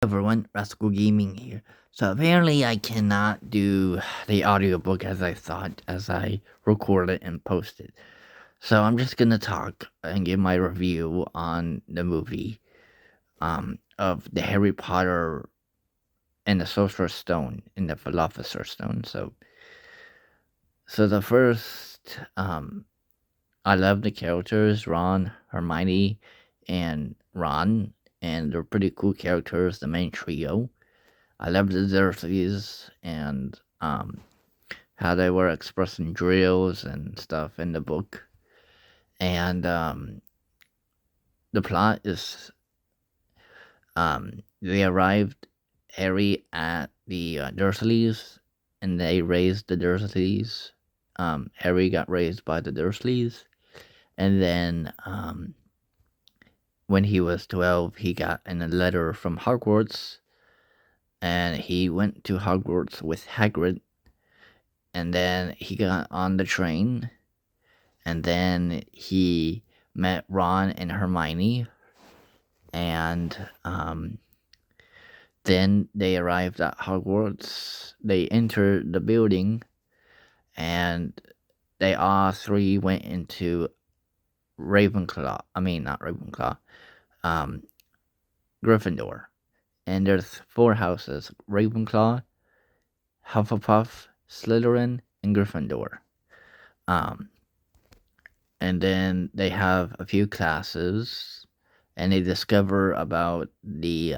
everyone, Rascal Gaming here. So apparently I cannot do the audiobook as I thought as I record it and post it. So I'm just gonna talk and give my review on the movie of the Harry Potter and the Sorcerer's Stone and the Philosopher's Stone. So the first I love the characters, Ron, Hermione, and Ron, and they're pretty cool characters, the main trio. I love the Dursleys and how they were expressing drills and stuff in the book. And the plot is they arrived Harry at the Dursleys and they raised the Dursleys. Harry got raised by the Dursleys. And then when he was 12, he got in a letter from Hogwarts and he went to Hogwarts with Hagrid. And then he got on the train, and then he met Ron and Hermione, and then they arrived at Hogwarts. They entered the building, and they all three went into Ravenclaw. I mean, not Ravenclaw, Gryffindor. And there's four houses: Ravenclaw, Hufflepuff, Slytherin, and Gryffindor. Um, and then they have a few classes, and they discover about the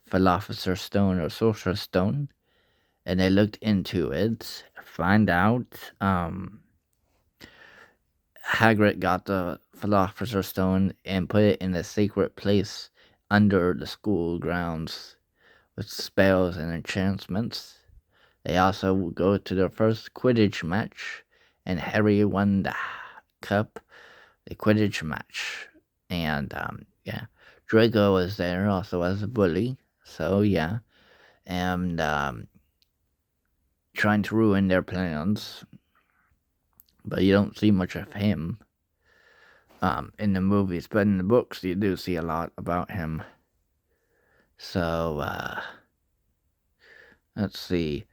Philosopher's Stone or Sorcerer's Stone, and they looked into it, find out Hagrid got the Philosopher's Stone and put it in a secret place under the school grounds with spells and enchantments. They also go to their first Quidditch match, and Harry won the cup, the Quidditch match. And yeah, Draco was there also as a bully. So yeah, and trying to ruin their plans, but you don't see much of him in the movies. But in the books, you do see a lot about him. So let's see.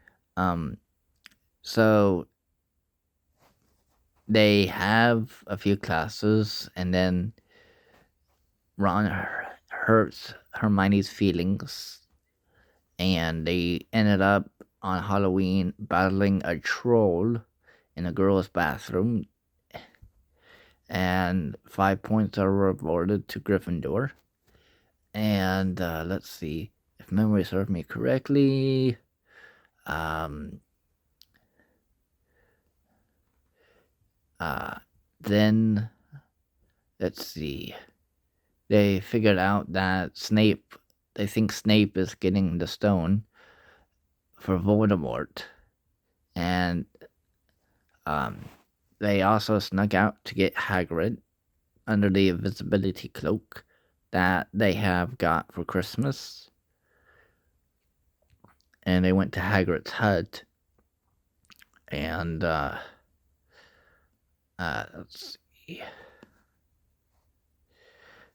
So they have a few classes, and then Ron hurts Hermione's feelings, and they ended up on Halloween battling a troll in a girl's bathroom, and 5 points are awarded to Gryffindor. And let's see, if memory serves me correctly, then let's see, they figured out that they think Snape is getting the stone for Voldemort, and they also snuck out to get Hagrid under the invisibility cloak that they have got for Christmas. And they went to Hagrid's hut, and let's see.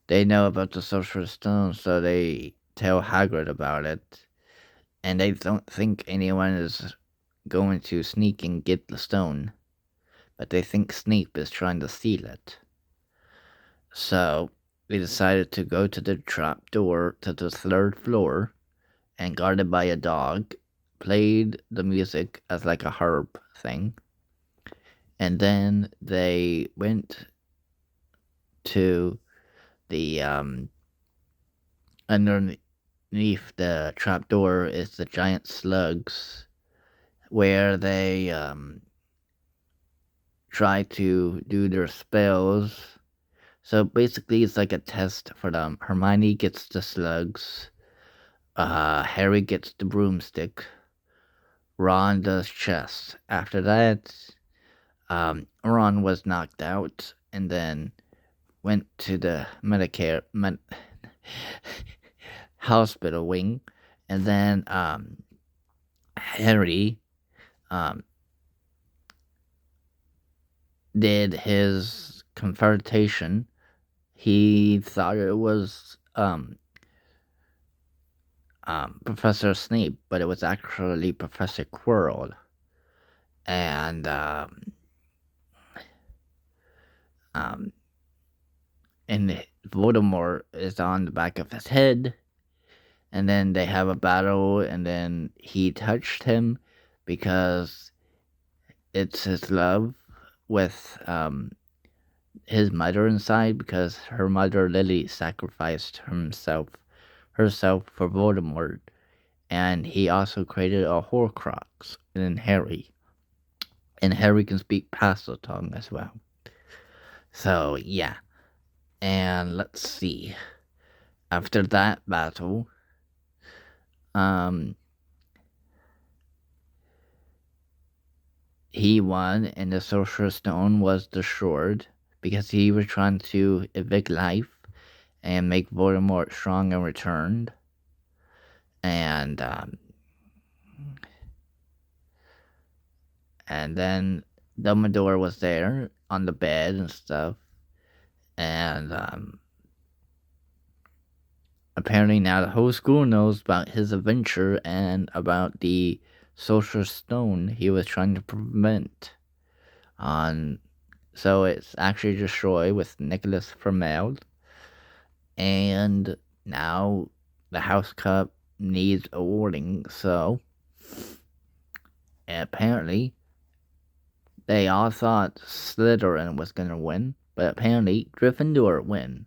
They know about the Sorcerer's Stone, so they tell Hagrid about it, and they don't think anyone is going to sneak and get the stone, but they think Snape is trying to steal it. So they decided to go to the trap door to the third floor, and guarded by a dog, played the music as like a harp thing. And then they went to the underneath the trapdoor is the giant slugs, where they try to do their spells. So basically, it's like a test for them. Hermione gets the slugs. Harry gets the broomstick. Ron does chess. After that, Ron was knocked out and then went to the hospital wing, and then Harry did his confrontation. He thought it was Professor Snape, but it was actually Professor Quirrell. And um, and Voldemort is on the back of his head, and then they have a battle, and then he touched him because it's his love with his mother inside, because her mother Lily sacrificed herself for Voldemort, and he also created a Horcrux in Harry, and Harry can speak Tongue as well. So yeah, and let's see. After that battle, he won, and the Sorcerer's Stone was destroyed because he was trying to evict life and make Voldemort strong and returned. And then Dumbledore was there on the bed and stuff, and apparently now the whole school knows about his adventure and about the Sorcerer's Stone he was trying to prevent. So it's actually destroyed with Nicholas Flamel, and now the House Cup needs awarding. So apparently they all thought Slytherin was gonna win, but apparently Gryffindor win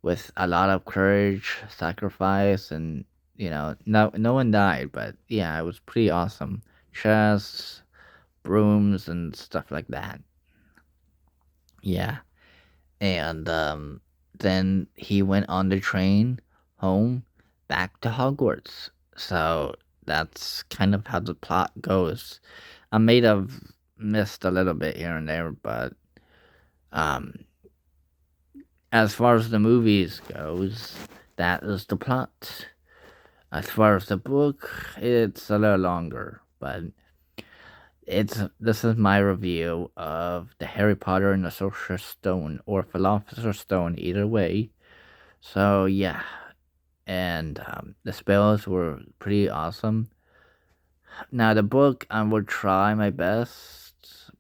with a lot of courage, sacrifice, and no one died, but yeah, it was pretty awesome. Chests, brooms, and stuff like that. Yeah, and then he went on the train home back to Hogwarts. So that's kind of how the plot goes. I may have missed a little bit here and there, but um, as far as the movies goes, that is the plot. As far as the book, it's a little longer, but this is my review of the Harry Potter and the Sorcerer's Stone, or Philosopher's Stone, either way. So yeah, and the spells were pretty awesome. Now the book, I will try my best,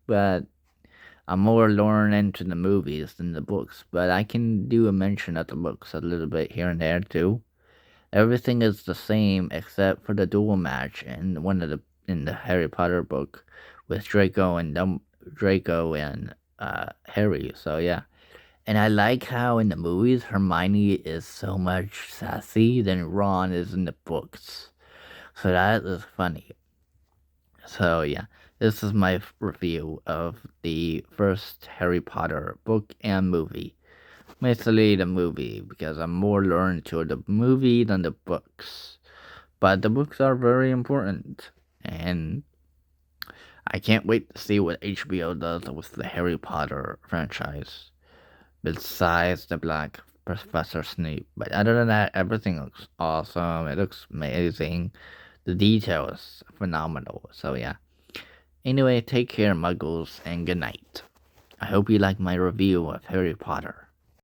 but I'm more learning into the movies than the books. But I can do a mention of the books a little bit here and there too. Everything is the same except for the duel match in the Harry Potter book with Draco and Harry. So yeah, and I like how in the movies Hermione is so much sassy than Ron is in the books. So that is funny. So yeah, this is my review of the first Harry Potter book and movie. Mostly the movie, because I'm more learned to the movie than the books. But the books are very important, and I can't wait to see what HBO does with the Harry Potter franchise. Besides the Black Professor Snape. But other than that, everything looks awesome. It looks amazing. The details phenomenal. So yeah. Anyway, take care, Muggles, and good night. I hope you like my review of Harry Potter.